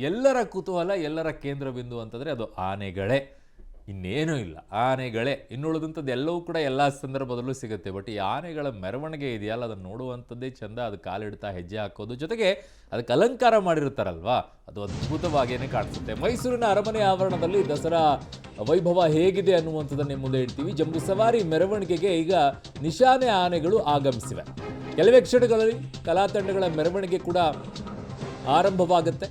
ಎಲ್ಲರ ಕುತೂಹಲ, ಎಲ್ಲರ ಕೇಂದ್ರ ಬಿಂದು ಅಂತಂದರೆ ಅದು ಆನೆಗಳೇ, ಇನ್ನೇನೂ ಇಲ್ಲ. ಆನೆಗಳೇ. ಇನ್ನುಳಿದಂಥದ್ದು ಎಲ್ಲವೂ ಕೂಡ ಎಲ್ಲ ಸಂದರ್ಭದಲ್ಲೂ ಸಿಗುತ್ತೆ. ಬಟ್ ಈ ಆನೆಗಳ ಮೆರವಣಿಗೆ ಇದೆಯಲ್ಲ, ಅದನ್ನು ನೋಡುವಂಥದ್ದೇ ಚಂದ. ಅದು ಕಾಲಿಡ್ತಾ ಹೆಜ್ಜೆ ಹಾಕೋದು, ಜೊತೆಗೆ ಅದಕ್ಕೆ ಅಲಂಕಾರ ಮಾಡಿರ್ತಾರಲ್ವಾ, ಅದು ಅದ್ಭುತವಾಗಿಯೇ ಕಾಣಿಸುತ್ತೆ. ಮೈಸೂರಿನ ಅರಮನೆ ಆವರಣದಲ್ಲಿ ದಸರಾ ವೈಭವ ಹೇಗಿದೆ ಅನ್ನುವಂಥದ್ದನ್ನೇ ಮುಂದೆ ಇಡ್ತೀವಿ. ಜಂಬೂ ಸವಾರಿ ಮೆರವಣಿಗೆಗೆ ಈಗ ನಿಶಾನೆ ಆನೆಗಳು ಆಗಮಿಸಿವೆ. ಕೆಲವೇ ಕ್ಷಣಗಳಲ್ಲಿ ಕಲಾತಂಡಗಳ ಮೆರವಣಿಗೆ ಕೂಡ ಆರಂಭವಾಗುತ್ತೆ.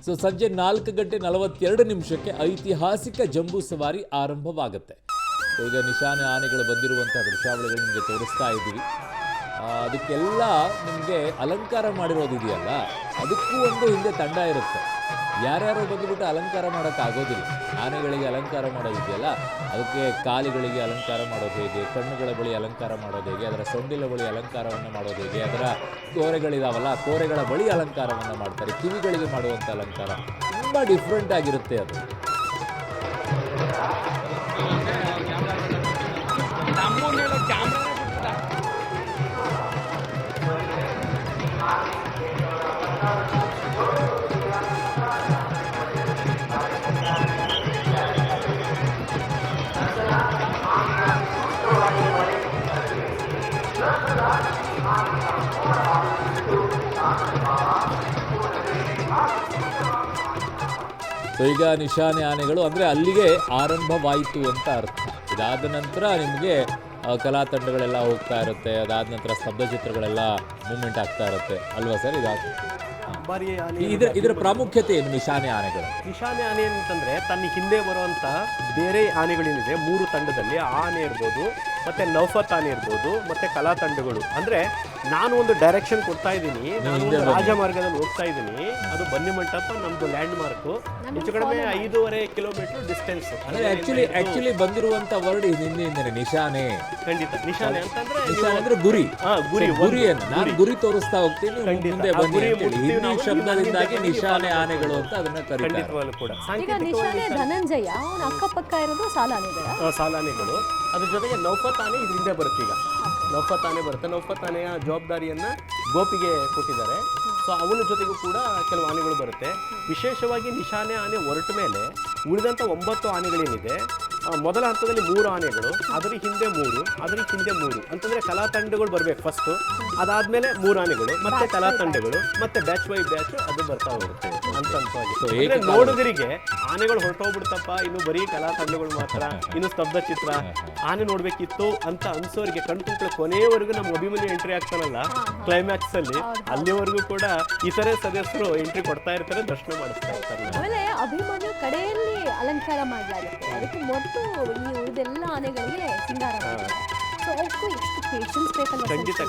ಸೊ ಸಂಜೆ 4:42 ಐತಿಹಾಸಿಕ ಜಂಬೂ ಸವಾರಿ ಆರಂಭವಾಗುತ್ತೆ. ಈಗ ನಿಶಾನೆ ಆನೆಗಳು ಬಂದಿರುವಂಥ ದೃಶ್ಯಾವಳಿಗಳು ನಿಮಗೆ ತೋರಿಸ್ತಾ ಇದ್ದೀವಿ. ಅದಕ್ಕೆಲ್ಲ ನಿಮಗೆ ಅಲಂಕಾರ ಮಾಡಿರೋದಿದೆಯಲ್ಲ, ಅದಕ್ಕೂ ಒಂದು ಹಿಂದೆ ತಂಡ ಇರುತ್ತೆ. ಯಾರ್ಯಾರು ಬಂದುಬಿಟ್ಟು ಅಲಂಕಾರ ಮಾಡೋಕ್ಕಾಗೋದಿಲ್ಲ. ಆನೆಗಳಿಗೆ ಅಲಂಕಾರ ಮಾಡೋದಿದೆಯಲ್ಲ, ಅದಕ್ಕೆ ಕಾಲಿಗಳಿಗೆ ಅಲಂಕಾರ ಮಾಡೋದು ಹೇಗೆ, ಕಣ್ಣುಗಳ ಬಳಿ ಅಲಂಕಾರ ಮಾಡೋದು ಹೇಗೆ, ಅದರ ಸೊಂಡಿಲ ಬಳಿ ಅಲಂಕಾರವನ್ನು ಮಾಡೋದು ಹೇಗೆ, ಅದರ ಕೋರೆಗಳಿದಾವಲ್ಲ, ಕೋರೆಗಳ ಬಳಿ ಅಲಂಕಾರವನ್ನು ಮಾಡ್ತಾರೆ, ಕಿವಿಗಳಿಗೆ ಮಾಡುವಂಥ ಅಲಂಕಾರ ತುಂಬ ಡಿಫ್ರೆಂಟ್ ಆಗಿರುತ್ತೆ ಅದು. ಸೊ ಈಗ ನಿಶಾನೆ ಆನೆಗಳು ಅಂದರೆ ಅಲ್ಲಿಗೆ ಆರಂಭವಾಯಿತು ಅಂತ ಅರ್ಥ. ಇದಾದ ನಂತರ ನಿಮಗೆ ಕಲಾ ತಂಡಗಳೆಲ್ಲ ಹೋಗ್ತಾ ಇರುತ್ತೆ. ಅದಾದ ನಂತರ ಸ್ತಬ್ಧ ಚಿತ್ರಗಳೆಲ್ಲ ಮೂವ್ಮೆಂಟ್ ಆಗ್ತಾ ಇರುತ್ತೆ ಅಲ್ವಾ ಸರ್? ಇದರ ಪ್ರಾಮುಖ್ಯತೆ ಏನು ನಿಶಾನೆ ಆನೆಗಳು? ನಿಶಾನೆ ಆನೆ ಅಂತಂದ್ರೆ ತನ್ನ ಹಿಂದೆ ಬರುವಂತ ಬೇರೆ ಆನೆಗಳೇನಿದೆ 3 ತಂಡದಲ್ಲಿ ಆನೆ ಇರ್ಬೋದು, ಮತ್ತೆ ನೌಫತ್ ಆನೆ ಇರ್ಬೋದು, ಮತ್ತೆ ಕಲಾ ತಂಡಗಳು. ಅಂದ್ರೆ ನಾನು ಒಂದು ಡೈರೆಕ್ಷನ್ ಕೊಡ್ತಾ ಇದ್ದೀನಿ, ನಾನು ರಾಜಮಾರ್ಗದಲ್ಲಿ ಹೋಗ್ತಾ ಇದ್ದೀನಿ, ಅದು ಬನ್ನಿ ಮಂಟಪ ನಮ್ದು ಲ್ಯಾಂಡ್ ಮಾರ್ಕ್, ಹೆಚ್ಚು ಕಡಿಮೆ 5.5 ಕಿಲೋಮೀಟರ್ ಡಿಸ್ಟೆನ್ಸ್. ಆಕ್ಚುಲಿ ಬಂದಿರುವಂತ ವರ್ಡ್ ಹಿಂದೆ ನಿಶಾನೆ. ಖಂಡಿತ ನಿಶಾನೆ ಅಂತಂದ್ರೆ ನಿಶಾನೆ ಅಂದ್ರೆ ಗುರಿ. ಗುರಿಯನ್ನು ನಾನು ಗುರಿ ತೋರಿಸ್ತಾ ಹೋಗ್ತೀನಿ, ಮುಂದೆ ಬನ್ನಿ ಹಿಂದಿ ಶಬ್ದದಿಂದಾಗಿ ನಿಶಾನೆ ಆನೆಗಳು ಅಂತ ಅದನ್ನ ಕರೀತಾರೆ. ಕೂಡ ಧನಂಜಯ ಅವನ ಅಕ್ಕಪಕ್ಕ ಇರೋದು ಸಾಲಾನೆಗಳು. ಅದ್ರ ಜೊತೆಗೆ ನೌಫತ್ ಆನೆ ಇದು ಹಿಂದೆ ಬರುತ್ತೆ. ಈಗ ನೌಫತ್ ಆನೆ ಬರುತ್ತೆ. ನೌಫತ್ ಆನೆಯ ಜವಾಬ್ದಾರಿಯನ್ನ ಗೋಪಿಗೆ ಕೊಟ್ಟಿದ್ದಾರೆ. ಸೊ ಅವನ ಜೊತೆಗೂ ಕೂಡ ಕೆಲವು ಆನೆಗಳು ಬರುತ್ತೆ. ವಿಶೇಷವಾಗಿ ನಿಶಾನೆ ಆನೆ ಹೊರಟ ಮೇಲೆ ಉಳಿದಂಥ 9 ಆನೆಗಳೇನಿದೆ, ಮೊದಲ ಹಂತದಲ್ಲಿ 3 ಆನೆಗಳು, ಅದರ ಹಿಂದೆ 3, ಅದರ ಹಿಂದೆ 3 ಅಂತಂದ್ರೆ ಕಲಾ ತಂಡಗಳು ಬರ್ಬೇಕು ಫಸ್ಟ್. ಅದಾದ್ಮೇಲೆ 3 ಆನೆಗಳು, ಮತ್ತೆ ಕಲಾ ತಂಡಗಳು, ಮತ್ತೆ ಬ್ಯಾಚ್ ಬೈ ಬ್ಯಾಚ್ ಅದು ಬರ್ತಾ ಹೋಗುತ್ತೆ ಹಂತವಾಗಿ. ನೋಡುಗರಿಗೆ ಆನೆಗಳು ಹೊರಟೋಗ್ಬಿಡ್ತಪ್ಪ, ಇನ್ನು ಬರೀ ಕಲಾ ತಂಡಗಳು ಮಾತ್ರ, ಇನ್ನು ಸ್ತಬ್ಧ ಚಿತ್ರ, ಆನೆ ನೋಡ್ಬೇಕಿತ್ತು ಅಂತ ಅನ್ಸೋರಿಗೆ ಕಣ್ತುಂಕ್ಳ ಕೊನೆಯವರೆಗೂ ನಮ್ಮ ಅಭಿಮನ್ಯು ಎಂಟ್ರಿ ಆಗ್ತಾನಲ್ಲ ಕ್ಲೈಮ್ಯಾಕ್ಸ್ ಅಲ್ಲಿ, ಅಲ್ಲಿವರೆಗೂ ಕೂಡ ಇತರೆ ಸದಸ್ಯರು ಎಂಟ್ರಿ ಕೊಡ್ತಾ ಇರ್ತಾರೆ, ದರ್ಶನ ಮಾಡಿಸ್ತಾ ಇರ್ತಾರೆ. ಆಮೇಲೆ ಅಭಿಮನ್ಯು ಕಡೆಯಲ್ಲಿ ಅಲಂಕಾರ ಮಾಡಲಾಗುತ್ತೆ, ಅದಕ್ಕೆ ಮೊದಲು ಈ ಉಳಿದೆಲ್ಲ ಆನೆಗಳಿಗೆ ಸಿಂಗಾರ ಮಾಡ್ತಾರೆ. ಖಂಡಿತ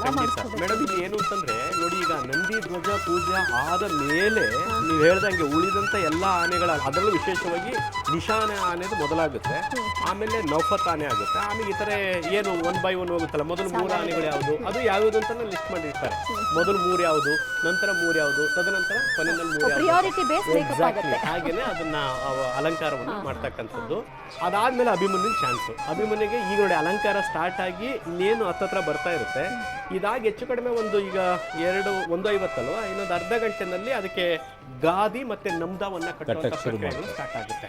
ಮೇಡಮ್, ಇಲ್ಲಿ ಏನು ಅಂತಂದ್ರೆ ನೋಡಿ, ಈಗ ನಂದಿ ಧ್ವಜ ಪೂಜೆ ಆದ ಮೇಲೆ ನೀವು ಹೇಳ್ದಂಗೆ ಉಳಿದಂತ ಎಲ್ಲ ಆನೆಗಳ, ಅದರಲ್ಲೂ ವಿಶೇಷವಾಗಿ ನಿಶಾನೆ ಆನೆದು ಮೊದಲಾಗುತ್ತೆ, ಆಮೇಲೆ ನೌಫತ್ ಆನೆ ಆಗುತ್ತೆ, ಆಮೇಲೆ ಇತರೆ ಏನು 1 by 1 ಹೋಗುತ್ತಲ್ಲ, ಮೊದಲು 3 ಆನೆಗಳು ಯಾವುದು, ಅದು ಯಾವ್ದು ಅಂತ ಲಿಸ್ಟ್ ಮಾಡಿರ್ತಾರೆ. ಮೊದಲು 3 ಯಾವುದು, ನಂತರ 3 ಯಾವುದು, ತದನಂತರ ಕೊನೆಯಲ್ಲಿ 3 ಯಾವುದು. ಎಕ್ಸಾಕ್ಟ್ಲಿ ಹಾಗೇನೆ ಅದನ್ನ ಅಲಂಕಾರವನ್ನು ಮಾಡ್ತಕ್ಕಂಥದ್ದು. ಅದಾದ್ಮೇಲೆ ಅಭಿಮನ್ಯು ಚಾನ್ಸು. ಅಭಿಮನ್ಯುಗೆ ಈಗ ನೋಡಿ ಅಲಂಕಾರ ಸ್ಟಾರ್ಟ್ ಆಗಿ ಇನ್ನೇನು ಹತ್ತತ್ರ ಬರ್ತಾ ಇರುತ್ತೆ. ಇದಾಗಿ ಹೆಚ್ಚು ಕಡಿಮೆ ಒಂದು ಈಗ 1:50 ಅಲ್ವಾ, ಇನ್ನೊಂದು ಅರ್ಧ ಗಂಟೆನಲ್ಲಿ ಅದಕ್ಕೆ ಗಾದಿ ಮತ್ತೆ ನಮ್ದಾವನ್ನ ಕಟ್ಟುವಂತ ಸ್ಟಾರ್ಟ್ ಆಗುತ್ತೆ.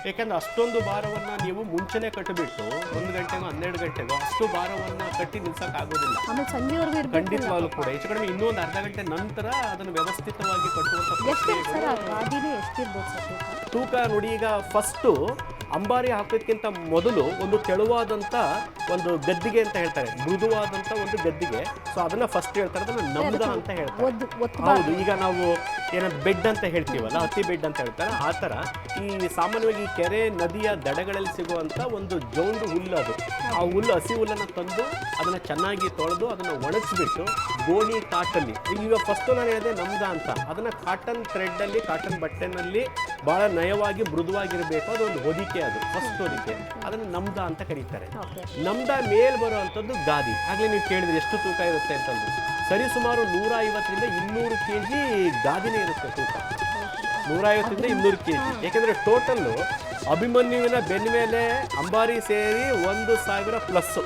ಯಾಕಂದ್ರೆ ಅಷ್ಟೊಂದು ಭಾರವನ್ನ ನೀವು ಮುಂಚೆನೆ ಕಟ್ಟಿಬಿಟ್ಟು 1 ಗಂಟೆಗೋ 12 ಗಂಟೆಗೋ ಅಷ್ಟು ಭಾರವನ್ನ ಕಟ್ಟಿ ನಿಲ್ಸಕ್ ಆಗೋದಿಲ್ಲ. ಖಂಡಿತವಾಗ್ಲೂ ಕೂಡ ಹೆಚ್ಚು ಕಡಿಮೆ ಇನ್ನೊಂದು ಅರ್ಧ ಗಂಟೆ ನಂತರ ಅದನ್ನು ವ್ಯವಸ್ಥಿತವಾಗಿ ಕಟ್ಟುವಂತ ತೂಕ ನೋಡಿ. ಈಗ ಫಸ್ಟ್ ಅಂಬಾರಿ ಹಾಕೋದಕ್ಕಿಂತ ಮೊದಲು ಒಂದು ತೆಳುವಾದಂತ ಒಂದು ಗದ್ದಿಗೆ ಅಂತ ಹೇಳ್ತಾರೆ, ಮೃದುವಾದಂತ ಒಂದು ಗದ್ದಿಗೆ. ಸೊ ಅದನ್ನ ಫಸ್ಟ್ ಹೇಳ್ತಾರೆ, ಅದನ್ನ ನಮ್ದ ಅಂತ ಹೇಳ್ತಾರೆ. ಹೌದು, ಈಗ ನಾವು ಏನಾದ್ರು ಬೆಡ್ ಅಂತ ಹೇಳ್ತೀವಲ್ಲ, ಹತ್ತಿ ಬೆಡ್ ಅಂತ ಹೇಳ್ತಾರೆ, ಆ ತರ ಈ ಸಾಮಾನ್ಯವಾಗಿ ಕೆರೆ ನದಿಯ ದಡಗಳಲ್ಲಿ ಸಿಗುವಂತ ಒಂದು ಜೌಂಡು ಹುಲ್ಲು. ಅದು ಆ ಹುಲ್ಲು, ಹಸಿ ಹುಲ್ಲನ್ನು ತಂದು ಅದನ್ನ ಚೆನ್ನಾಗಿ ತೊಳೆದು ಅದನ್ನ ಒಣಗಿಸ್ಬಿಟ್ಟು ಗೋಣಿ ತಾಟಲ್ಲಿ, ಈಗ ಫಸ್ಟ್ ನಾನು ಹೇಳಿದೆ ನಮ್ದ ಅಂತ, ಅದನ್ನ ಕಾಟನ್ ಥ್ರೆಡ್ ಅಲ್ಲಿ, ಕಾಟನ್ ಬಟ್ಟೆನಲ್ಲಿ ಬಹಳ ನಯವಾಗಿ ಮೃದುವಾಗಿರ್ಬೇಕು, ಅದೊಂದು ಹೊದಿಕೆ, ಅದು ಫಸ್ಟ್ ಹೊದಿಕೆ, ಅದನ್ನ ನಮ್ದ ಅಂತ ಕರೀತಾರೆ. ನಮ್ದ ಮೇಲ್ ಬರುವಂತದ್ದು ಗಾದಿ. ಆಗ್ಲೇ ನೀವು ಕೇಳಿದ್ರೆ ಎಷ್ಟು ತೂಕ ಇರುತ್ತೆ ಅಂತಂದು, ಸರಿ ಸುಮಾರು 150 ರಿಂದ 200 kg ಗಾದಿನೇ ಇರುತ್ತೆ ತೂಕ. 150 ರಿಂದ 200 kg. ಯಾಕೆಂದ್ರೆ ಟೋಟಲ್ಲು ಅಭಿಮನ್ಯುವಿನ ಬೆನ್ನ ಮೇಲೆ ಅಂಬಾರಿ ಸೇರಿ 1000 ಪ್ಲಸ್.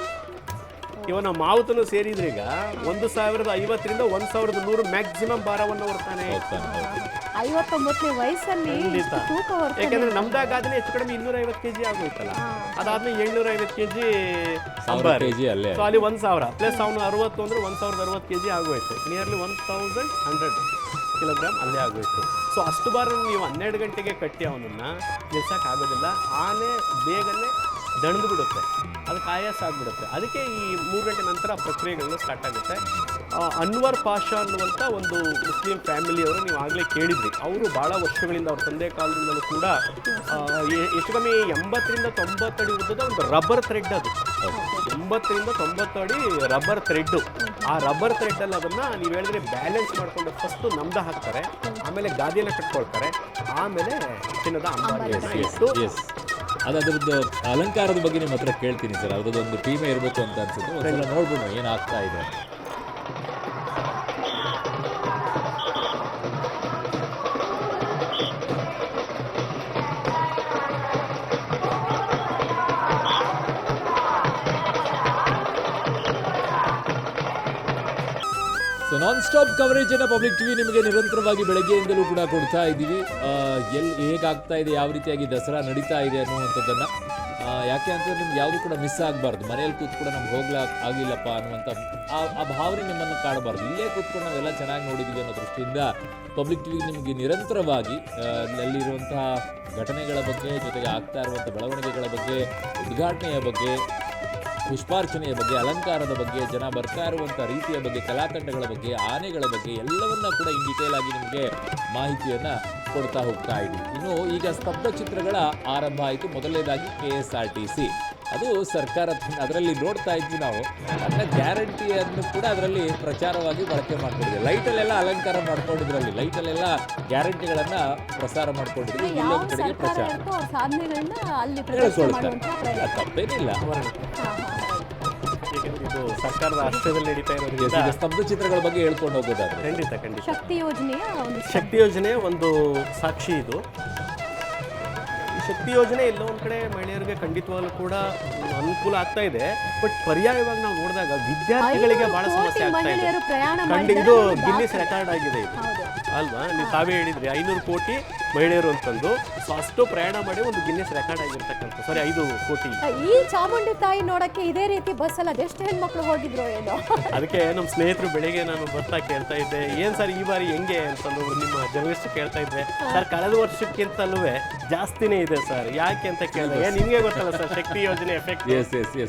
ಇವ ನಾವು ಮಾವುತನು ಸೇರಿದ್ರೆ ಈಗ 1050ರಿಂದ 1100 ಮ್ಯಾಕ್ಸಿಮಮ್ ಭಾರವನ್ನು ಹೊರ್ತಾನೆ. 59ನೇ ವಯಸ್ಸಲ್ಲಿ ಖಂಡಿತ. ಇಷ್ಟು ತೂಕ ಹೊರ್ತಾನೆ. ಯಾಕಂದ್ರೆ ನಮ್ದಾಗಾದ್ರೆ ಹೆಚ್ಚು ಕಡಿಮೆ 250 kg ಆಗೋಯ್ತಲ್ಲ, ಅದಾದ್ಮೇಲೆ 750 kg ಸಾಂಬಾರ್, kg ಅಲ್ಲೇ ಸೊ ಅಲ್ಲಿ 1000 ಪ್ಲಸ್ ಅವನು 60 ಅಂದ್ರೆ 1060 kg ಆಗೋಯ್ತು. ನಿಯರ್ಲಿ 1100 ಕಿಲೋಗ್ರಾಮ್ ಅಲ್ಲೇ ಆಗೋಯ್ತು. ಸೊ ಅಷ್ಟು ಬಾರ ನೀವು 12 ಗಂಟೆಗೆ ಕಟ್ಟಿ ಅವನನ್ನ ನಿಲ್ಸಕ್ಕಾಗೋದಿಲ್ಲ. ಆನೆ ಬೇಗನೆ ದಣಿದು ಬಿಡುತ್ತೆ, ಅದಕ್ಕೆ ಆಯಾಸ ಆಗಿಬಿಡುತ್ತೆ. ಅದಕ್ಕೆ ಈ 3 ಗಂಟೆ ನಂತರ ಪ್ರಕ್ರಿಯೆಗಳು ಸ್ಟಾರ್ಟ್ ಆಗುತ್ತೆ. ಅನ್ವರ್ ಪಾಷಾ ಅನ್ನುವಂಥ ಒಂದು ಮುಸ್ಲಿಂ ಫ್ಯಾಮಿಲಿಯವರು ನೀವು ಆಗಲೇ ಕೇಳಿದ್ರಿ. ಅವರು ಭಾಳ ವರ್ಷಗಳಿಂದ ಅವ್ರ ತಂದೆ ಕಾಲದಿಂದಲೂ ಕೂಡ ಹೆಚ್ಚು ಕಮ್ಮಿ 80ರಿಂದ 90 ಅಡಿ ಉದ್ದದ ಒಂದು ರಬ್ಬರ್ ಥ್ರೆಡ್ ಅದು. 80ರಿಂದ 90 ಅಡಿ ರಬ್ಬರ್ ಥ್ರೆಡ್ಡು. ಆ ರಬ್ಬರ್ ಥ್ರೆಡ್ಡಲ್ಲಿ ಅದನ್ನು ನೀವು ಹೇಳಿದ್ರೆ ಬ್ಯಾಲೆನ್ಸ್ ಮಾಡಿಕೊಂಡು ಫಸ್ಟು ನಮ್ದ ಹಾಕ್ತಾರೆ, ಆಮೇಲೆ ಗಾದಿಯನ್ನು ಕಟ್ಕೊಳ್ತಾರೆ, ಆಮೇಲೆ ಚಿನ್ನದ ಅಂಬಾರಿಯನ್ನು ಇಟ್ಟು ಎಸ್ ಅದರದ್ದು ಅಲಂಕಾರದ ಬಗ್ಗೆ ನಿಮ್ಮ ಹತ್ರ ಕೇಳ್ತೀನಿ ಸರ್. ಅದರದ್ದೊಂದು ಟೀಮೇ ಇರಬೇಕು ಅಂತ ಅನ್ಸುತ್ತೆ. ಒಂದ್ಸಲ ನೋಡ್ಬಿಡು ಏನಾಗ್ತಾ ಇದೆ. ಸೊ ನಾನ್ ಸ್ಟಾಪ್ ಕವರೇಜ್ ಅನ್ನ ಪಬ್ಲಿಕ್ ಟಿವಿ ನಿಮಗೆ ನಿರಂತರವಾಗಿ ಬೆಳಗ್ಗೆಯಿಂದಲೂ ಕೂಡ ಕೊಡ್ತಾ ಇದ್ದೀವಿ. ಎಲ್ಲಿ ಹೇಗಾಗ್ತಾ ಇದೆ, ಯಾವ ರೀತಿಯಾಗಿ ದಸರಾ ನಡೀತಾ ಇದೆ ಅನ್ನುವಂಥದ್ದನ್ನ. ಯಾಕೆ ಅಂತಂದ್ರೆ ನಿಮ್ಗೆ ಯಾವುದು ಕೂಡ ಮಿಸ್ ಆಗಬಾರ್ದು. ಮನೆಯಲ್ಲಿ ಕೂತ್ ಕೂಡ ನಮ್ಗೆ ಆಗಿಲ್ಲಪ್ಪ ಅನ್ನುವಂಥ ಆ ಭಾವನೆ ನಿಮ್ಮನ್ನು ಕಾಡಬಾರ್ದು. ಇಲ್ಲೇ ಕೂತ್ಕೊಂಡು ನಾವೆಲ್ಲ ಚೆನ್ನಾಗಿ ನೋಡಿದ್ದೀವಿ ಅನ್ನೋ ದೃಷ್ಟಿಯಿಂದ ಪಬ್ಲಿಕ್ ಟಿವಿ ನಿಮಗೆ ನಿರಂತರವಾಗಿ ಅಲ್ಲಿರುವಂತಹ ಘಟನೆಗಳ ಬಗ್ಗೆ, ಜೊತೆಗೆ ಆಗ್ತಾ ಇರುವಂಥ ಬೆಳವಣಿಗೆಗಳ ಬಗ್ಗೆ, ಉದ್ಘಾಟನೆಯ ಬಗ್ಗೆ, ಪುಷ್ಪಾರ್ಚನೆಯ ಬಗ್ಗೆ, ಅಲಂಕಾರದ ಬಗ್ಗೆ, ಜನ ಬರ್ತಾ ಇರುವಂಥ ರೀತಿಯ ಬಗ್ಗೆ, ಕಲಾತಂಡಗಳ ಬಗ್ಗೆ, ಆನೆಗಳ ಬಗ್ಗೆ ಎಲ್ಲವನ್ನ ಕೂಡ ಇನ್ ಡೀಟೇಲ್ ಆಗಿ ನಿಮಗೆ ಮಾಹಿತಿಯನ್ನು ಕೊಡ್ತಾ ಹೋಗ್ತಾ ಇದ್ದೀವಿ. ಇನ್ನು ಈಗ ಸ್ತಬ್ಧ ಚಿತ್ರಗಳ ಆರಂಭ ಆಯಿತು. ಮೊದಲನೇದಾಗಿ KSRTC, ಅದು ಸರ್ಕಾರ ಅದರಲ್ಲಿ ನೋಡ್ತಾ ಇದ್ವಿ ನಾವು. ಅದನ್ನ ಗ್ಯಾರಂಟಿಯನ್ನು ಕೂಡ ಅದರಲ್ಲಿ ಪ್ರಚಾರವಾಗಿ ಬಳಕೆ ಮಾಡ್ಕೊಂಡಿದೆ. ಲೈಟಲ್ಲೆಲ್ಲ ಅಲಂಕಾರ ಮಾಡ್ಕೊಂಡಿದ್ರಲ್ಲಿ, ಲೈಟಲ್ಲೆಲ್ಲ ಗ್ಯಾರಂಟಿಗಳನ್ನು ಪ್ರಸಾರ ಮಾಡ್ಕೊಂಡಿದ್ರು. ಯಾವ ಇಲ್ಲೊಂದು ಕಡೆಗೆ ಸರ್ಕಾರ ಪ್ರಚಾರ ಇರುತ್ತೋ ಅವ್ರ ಸಾಧನೆಗಳನ್ನ ಅಲ್ಲಿ ಪ್ರದರ್ಶನ ಹೇಳ್ಕೊಳ್ತಾರೆ. ಮಾಡುವಂತ ಪ್ರಯತ್ನ. ತಪ್ಪೇನಿಲ್ಲ. ಏಕೆಂದ್ರೆ ಇದು ಸರ್ಕಾರದ ಆಶ್ರಯದಲ್ಲಿ ನಡೀತಾ ಇರೋದ್ರಿಂದ ಈಗ ಸ್ತಬ್ಧ ಚಿತ್ರಗಳ ಬಗ್ಗೆ ಹೇಳ್ಕೊಂಡು ಹೋಗೋದಾದ್ರೆ ಖಂಡಿತ ಶಕ್ತಿ ಯೋಜನೆಯ ಒಂದು ಶಕ್ತಿ ಯೋಜನೆ ಒಂದು ಸಾಕ್ಷಿ ಇದು. ಈ ಶಕ್ತಿ ಯೋಜನೆ ಎಲ್ಲೋ ಒಂದು ಕಡೆ ಮಹಿಳೆಯರಿಗೆ ಖಂಡಿತವಾಗ್ಲೂ ಕೂಡ ಅನುಕೂಲ ಆಗ್ತಾ ಇದೆ. ಬಟ್ ಪರ್ಯಾಯವಾಗಿ ನಾವು ನೋಡಿದಾಗ ವಿದ್ಯಾರ್ಥಿಗಳಿಗೆ ಬಹಳ 500 ಸಮಸ್ಯೆ ಕೋಟಿ ಆಗ್ತಾ ಇದೆ. ಮಹಿಳೆಯರು ಪ್ರಯಾಣ ಇದು ಮಾಡಿದ್ದಾರೆ. ಗಿನ್ನಿಸ್ ರೆಕಾರ್ಡ್ ಆಗಿದೆ ಇದು, ಹೌದು. ಅಲ್ವಾ? ನೀವು ತಾವೇ ಹೇಳಿದ್ರಿ 500 ಕೋಟಿ ಮಹಿಳೆಯರು ಅಂತಂದು. ಸೊ ಅಷ್ಟು ಪ್ರಯಾಣ ಮಾಡಿ ಒಂದು ಗಿನ್ನಿಸ್ ರೆಕಾರ್ಡ್ ಆಗಿರ್ತಕ್ಕಂಥ, ಸಾರಿ 5 ಕೋಟಿ. ಈ ಚಾಮುಂಡಿ ತಾಯಿ ನೋಡಕ್ಕೆ ಇದೇ ರೀತಿ ಬಸ್ಸಲ್ಲಿ ಅದೆಷ್ಟು ಹೆಣ್ಮಕ್ಳು ಹೋಗಿದ್ರು ಏನೋ. ಅದಕ್ಕೆ ನಮ್ಮ ಸ್ನೇಹಿತರು ಬೆಳಿಗ್ಗೆ ನಾನು ಬರ್ತಾ ಕೇಳ್ತಾ ಇದ್ದೆ, ಏನ್ ಸರ್ ಈ ಬಾರಿ ಹೆಂಗೆ ಅಂತಂದು ನಿಮ್ಮ ಜರ್ನಲಿಸ್ಟ್ ಕೇಳ್ತಾ ಇದ್ದೆ. ಸರ್ ಕಳೆದ ವರ್ಷಕ್ಕಿಂತಲೂ ಜಾಸ್ತಿನೇ ಇದೆ ಸರ್, ಯಾಕೆ ಅಂತ ಕೇಳಿದೆ. ನಿಮ್ಗೆ ಗೊತ್ತಲ್ಲ ಸರ್ ಶಕ್ತಿ ಯೋಜನೆ ಎಫೆಕ್ಟ್.